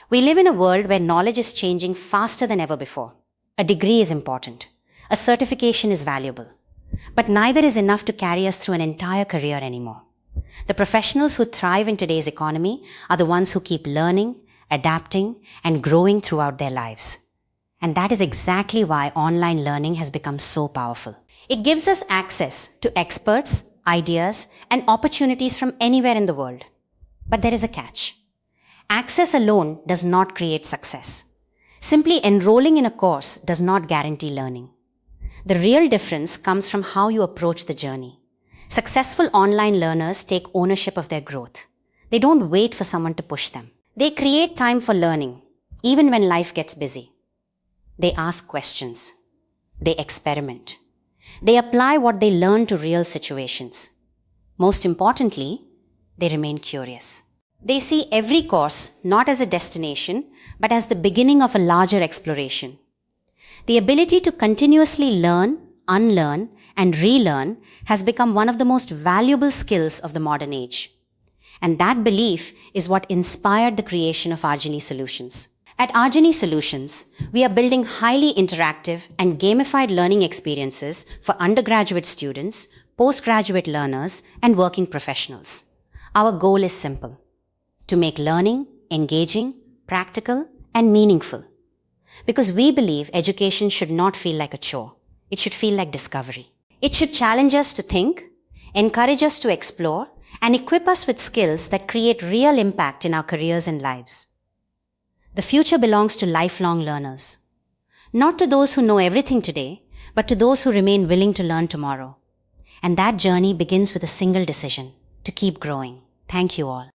We live in a world where knowledge is changing faster than ever before. A degree is important. A certification is valuable. But neither is enough to carry us through an entire career anymore. The professionals who thrive in today's economy are the ones who keep learning, adapting, and growing throughout their lives. And that is exactly why online learning has become so powerful. It gives us access to experts, ideas, and opportunities from anywhere in the world. But there is a catch. Access alone does not create success. Simply enrolling in a course does not guarantee learning. The real difference comes from how you approach the journey. Successful online learners take ownership of their growth. They don't wait for someone to push them. They create time for learning, even when life gets busy. They ask questions. They experiment. They apply what they learn to real situations. Most importantly, they remain curious. They see every course not as a destination, but as the beginning of a larger exploration. The ability to continuously learn, unlearn, and relearn has become one of the most valuable skills of the modern age. And that belief is what inspired the creation of RGenie Solutions. At RGenie Solutions, we are building highly interactive and gamified learning experiences for undergraduate students, postgraduate learners, and working professionals. Our goal is simple: to make learning engaging, practical, and meaningful. Because we believe education should not feel like a chore. It should feel like discovery. It should challenge us to think, encourage us to explore, and equip us with skills that create real impact in our careers and lives. The future belongs to lifelong learners. Not to those who know everything today, but to those who remain willing to learn tomorrow. And that journey begins with a single decision: to keep growing. Thank you all.